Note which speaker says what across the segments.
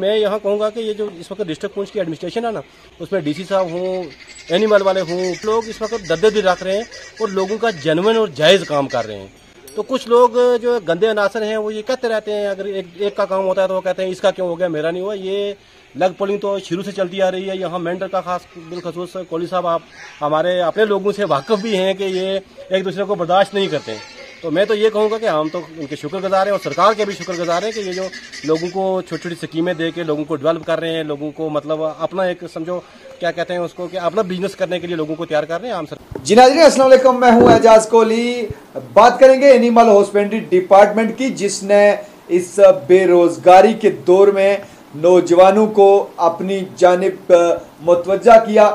Speaker 1: मैं यहाँ कहूँगा कि ये जो इस वक्त डिस्ट्रिक्ट पुंछ की एडमिनिस्ट्रेशन है ना, उसमें डीसी साहब हों, एनिमल वाले हों, लोग इस वक्त दद्दे रख रहे हैं और लोगों का जेन्युइन और जायज़ काम कर रहे हैं। तो कुछ लोग जो गंदे अनासर हैं वो ये कहते रहते हैं, अगर एक का काम होता है तो वो कहते हैं इसका क्यों हो गया, मेरा नहीं हुआ। ये लग पोलिंग तो शुरू से चलती आ रही है। यहाँ मेंढर का खास बिलखसूस कोहली साहब आप हमारे अपने लोगों से वाकिफ भी हैं कि ये एक दूसरे को बर्दाश्त नहीं करते हैं। तो मैं तो ये कहूँगा कि हम तो उनके शुक्रगुजार हैं और सरकार के भी शुक्रगुजार हैं कि ये जो लोगों को छोटी छोटी स्कीमें दे के लोगों को डेवलप कर रहे हैं, लोगों को मतलब अपना एक समझो क्या कहते हैं उसको कि अपना बिजनेस करने के लिए लोगों को तैयार कर रहे हैं। आम सर
Speaker 2: जी नाज़रीन, अस्सलाम वालेकुम, मैं हूं एजाज कोहली। बात करेंगे एनिमल हस्बेंड्री डिपार्टमेंट की, जिसने इस बेरोजगारी के दौर में नौजवानों को अपनी जानिब मुतवज्जा किया।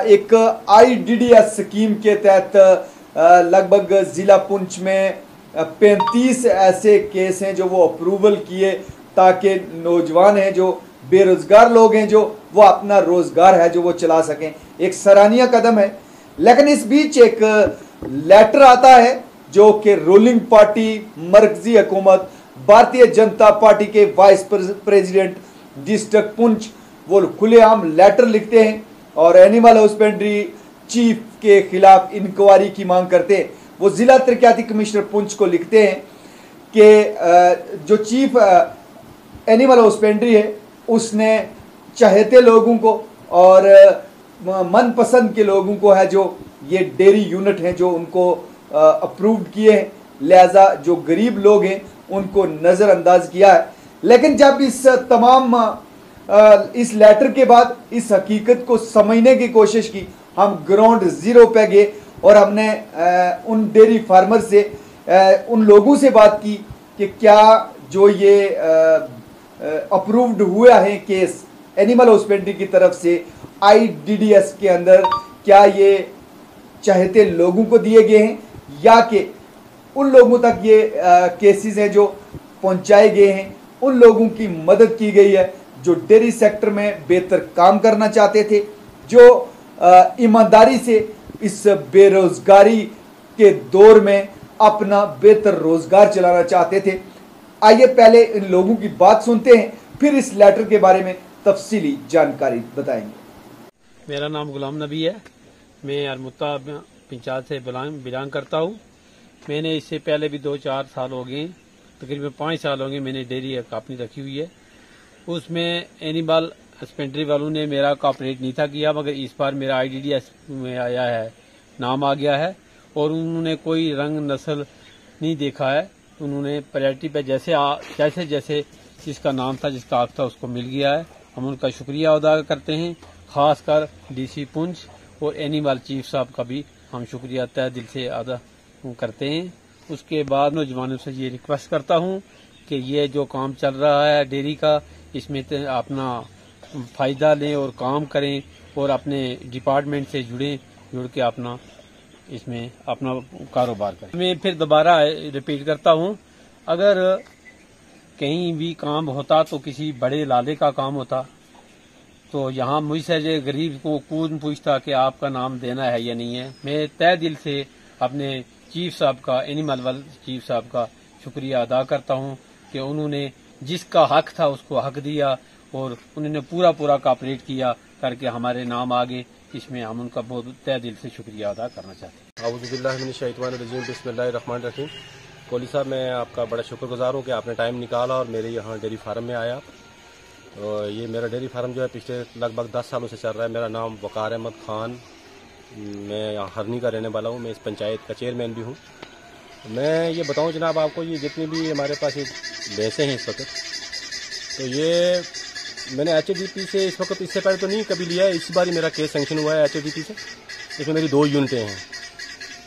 Speaker 2: एक IDDS स्कीम के तहत लगभग ज़िला पुंछ में 35 ऐसे केस हैं जो वो अप्रूवल किए, ताकि नौजवान हैं जो बेरोजगार लोग हैं जो वो अपना रोजगार है जो वो चला सकें। एक सराहनीय कदम है। लेकिन इस बीच एक लेटर आता है जो कि रूलिंग पार्टी मरकजी हुकूमत भारतीय जनता पार्टी के वाइस प्रेसिडेंट डिस्ट्रिक्ट पुंछ वो खुलेआम लेटर लिखते हैं और एनिमल हस्बेंड्री चीफ के खिलाफ इंक्वायरी की मांग करते हैं। वो जिला तरक्याती कमिश्नर पुंछ को लिखते हैं कि जो चीफ एनिमल हस्बेंड्री है उसने चाहते लोगों को और मनपसंद के लोगों को है जो ये डेयरी यूनिट हैं जो उनको अप्रूव्ड किए हैं, लिहाजा जो गरीब लोग हैं उनको नज़रअंदाज किया है। लेकिन जब इस तमाम इस लेटर के बाद इस हकीकत को समझने की कोशिश की, हम ग्राउंड ज़ीरो पे गए और हमने उन डेयरी फार्मर से उन लोगों से बात की कि क्या जो ये अप्रूव्ड हुआ है केस एनिमल हस्बेंड्री की तरफ से IDDS के अंदर, क्या ये चाहते लोगों को दिए गए हैं या कि उन लोगों तक ये केसेस हैं जो पहुंचाए गए हैं, उन लोगों की मदद की गई है जो डेयरी सेक्टर में बेहतर काम करना चाहते थे, जो ईमानदारी से इस बेरोजगारी के दौर में अपना बेहतर रोजगार चलाना चाहते थे। आइए पहले इन लोगों की बात सुनते हैं, फिर इस लेटर के बारे में तफसीली जानकारी बताएंगे।
Speaker 3: मेरा नाम गुलाम नबी है, मैं अरमुत्ता पंचायत से बिलोंग करता हूँ। मैंने इससे पहले भी 2-4 साल हो गए, तकरीबन 5 साल हो गए मैंने डेयरी अपनी रखी हुई है। उसमें एनिमल हस्बेंड्री वालों ने मेरा कॉपरेट नहीं था किया, मगर इस बार मेरा IDDS में आया है, नाम आ गया है और उन्होंने कोई रंग नस्ल नहीं देखा है। उन्होंने प्रायोरिटी पे जैसे जैसे जिसका नाम था, जिसका हक था, उसको मिल गया है। हम उनका शुक्रिया अदा करते हैं, खासकर DC पुंछ और एनिमल चीफ साहब का भी हम शुक्रिया तहे दिल से अदा करते हैं। उसके बाद नौजवानों से ये रिक्वेस्ट करता हूँ कि ये जो काम चल रहा है डेयरी का, इसमें अपना फ़ायदा लें और काम करें और अपने डिपार्टमेंट से जुड़ के अपना इसमें अपना कारोबार करें। मैं फिर दोबारा रिपीट करता हूँ, अगर कहीं भी काम होता तो किसी बड़े लाले का काम होता, तो यहाँ मुझसे जो गरीब को कौन पूछता कि आपका नाम देना है या नहीं है। मैं तय दिल से अपने चीफ साहब का, एनिमल वाले चीफ साहब का शुक्रिया अदा करता हूँ कि उन्होंने जिसका हक था उसको हक दिया और उन्होंने पूरा कॉपरेट किया करके हमारे नाम आगे। इसमें हम उनका बहुत तहे दिल से शुक्रिया अदा करना चाहते हैं।
Speaker 1: आऊज़ुबिल्लाहिमिनश्शैतानिर्रजीम, बिस्मिल्लाहिर्रहमानिर्रहीम। कोहली साहब, मैं आपका बड़ा शुक्रगुजार हूँ कि आपने टाइम निकाला और मेरे यहाँ डेयरी फार्म में आया। तो ये मेरा डेयरी फार्म जो है पिछले लगभग 10 सालों से चल रहा है। मेरा नाम वकार अहमद खान, मैं यहाँ हरनी का रहने वाला हूँ। मैं इस पंचायत का चेयरमैन भी हूँ। मैं ये बताऊँ जनाब आपको, ये जितनी भी हमारे पास ये भैंसें हैं इस वक्त, तो ये मैंने HDP से इस वक्त, इससे पहले तो नहीं कभी लिया है, इस बार ही मेरा केस सेंक्शन हुआ है HDP से। इसमें मेरी 2 यूनिटें हैं।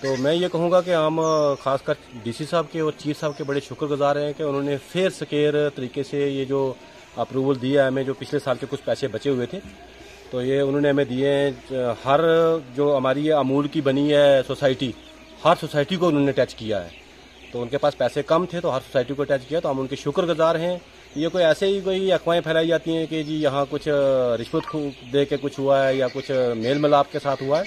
Speaker 1: तो मैं ये कहूँगा कि हम खासकर DC साहब के और चीफ साहब के बड़े शुक्रगुजार हैं कि उन्होंने फेयर स्केयर तरीके से ये जो अप्रूवल दिया है हमें, जो पिछले साल के कुछ पैसे बचे हुए थे तो ये उन्होंने हमें दिए हैं। हर जो हमारी अमूल की बनी है सोसाइटी, हर सोसाइटी को उन्होंने टच किया है। तो उनके पास पैसे कम थे तो हर सोसाइटी को टच किया, तो हम उनके शुक्रगुजार हैं। ये कोई ऐसे ही कोई अफवाहें फैलाई जाती हैं कि जी यहाँ कुछ रिश्वत दे के कुछ हुआ है या कुछ मेल मिलाप के साथ हुआ है,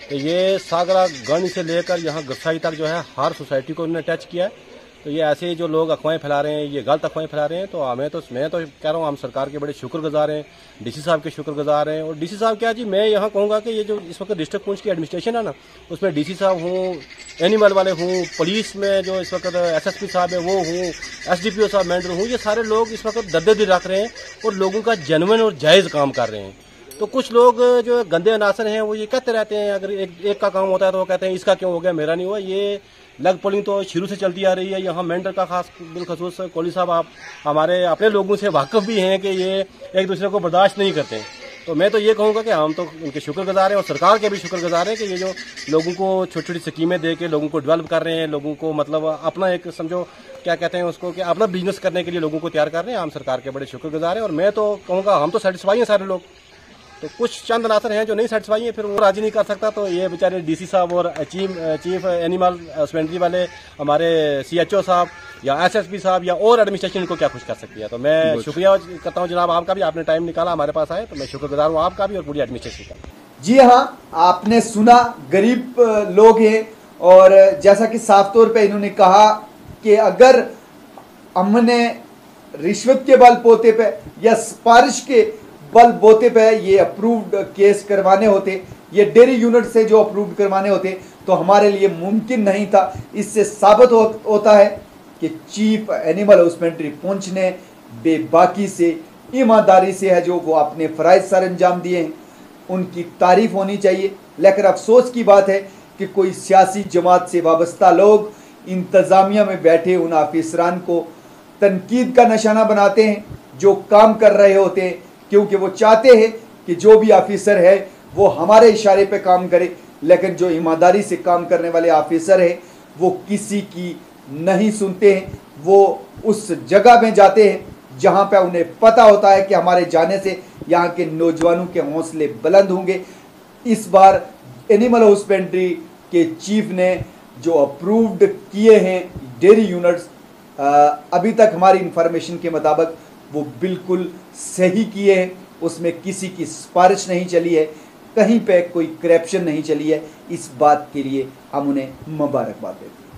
Speaker 1: तो ये सागरा गंज से लेकर यहाँ गसाई तक जो है हर सोसाइटी को उन्होंने टच किया है। तो ये ऐसे जो लोग अफवाहें फैला रहे हैं, ये गलत अफवाहें फैला रहे हैं। तो मैं तो कह रहा हूँ, हम सरकार के बड़े शुक्रगुजार हैं, डीसी साहब के शुक्रगुजार हैं। और डीसी साहब क्या जी, मैं यहाँ कहूँगा कि ये जो इस वक्त डिस्ट्रिक्ट पुंछ की एडमिनिस्ट्रेशन है ना, उसमें डीसी साहब हूँ, एनिमल वाले हूँ, पुलिस में जो इस वक्त एसएसपी साहब है वो हूँ, एसडीपीओ साहब मैनेजर हूँ, ये सारे लोग इस वक्त दद्दे दिल रख रहे हैं और लोगों का जेन्युइन और जायज़ काम कर रहे हैं। तो कुछ लोग जो गंदे अनासर हैं वो ये कहते रहते हैं, अगर एक का काम होता है तो वो कहते हैं इसका क्यों हो गया, मेरा नहीं हुआ। ये लग पोलिंग तो शुरू से चलती आ रही है। यहाँ मेंढर का खास बिलखसूस कोहली साहब आप हमारे अपने लोगों से वाकिफ भी हैं कि ये एक दूसरे को बर्दाश्त नहीं करते। तो मैं तो ये कहूँगा कि हम तो उनके शुक्रगुजार हैं और सरकार के भी शुक्रगुजार हैं कि ये जो लोगों को छोटी छोटी स्कीमें दे के लोगों को डेवलप कर रहे हैं, लोगों को मतलब अपना एक समझो क्या कहते हैं उसको कि अपना बिजनेस करने के लिए लोगों को तैयार कर रहे हैं। हम सरकार के बड़े शुक्रगुजार हैं और मैं तो कहूँगा हम तो सेटिस्फाई हैं सारे लोग। तो कुछ चंद अनासर हैं जो नहीं सेटिस्फाई है, फिर वो राजी नहीं कर सकता। तो ये बेचारे डीसी साहब और चीफ एनिमल हस्बेंड्री वाले हमारे सीएचओ साहब या एसएसपी साहब या और एडमिनिस्ट्रेशन को क्या खुश कर सकती है। तो मैं शुक्रिया करता हूँ जनाब आपका भी, आपने टाइम निकाला हमारे पास आए, तो मैं शुक्रगुजार हूँ आपका भी और पूरी एडमिनिस्ट्रेशन का।
Speaker 2: जी हाँ, आपने सुना, गरीब लोग हैं और जैसा कि साफ तौर पे इन्होंने कहा कि अगर हमने रिश्वत के बल पोते पे या सिफारिश के बल बोते पे ये अप्रूव्ड केस करवाने होते, ये डेयरी यूनिट से जो अप्रूव्ड करवाने होते, तो हमारे लिए मुमकिन नहीं था। इससे साबित होता है कि चीफ एनिमल हस्बेंड्री पुंछ ने बेबाकी से, ईमानदारी से है जो वो अपने फ़राइज़ सर अंजाम दिए हैं, उनकी तारीफ होनी चाहिए। लेकिन अफसोस की बात है कि कोई सियासी जमात से वाबस्ता लोग इंतज़ामिया में बैठे उन ऑफिसरान को तनकीद का निशाना बनाते हैं जो काम कर रहे होते हैं, क्योंकि वो चाहते हैं कि जो भी ऑफिसर है वो हमारे इशारे पे काम करे। लेकिन जो ईमानदारी से काम करने वाले ऑफिसर हैं वो किसी की नहीं सुनते हैं, वो उस जगह में जाते हैं जहां पे उन्हें पता होता है कि हमारे जाने से यहाँ के नौजवानों के हौसले बुलंद होंगे। इस बार एनिमल हस्बेंड्री के चीफ ने जो अप्रूव्ड किए हैं डेयरी यूनिट्स, अभी तक हमारी इंफॉर्मेशन के मुताबिक वो बिल्कुल सही किए हैं, उसमें किसी की सिफारिश नहीं चली है, कहीं पे कोई करप्शन नहीं चली है। इस बात के लिए हम उन्हें मुबारकबाद देते हैं।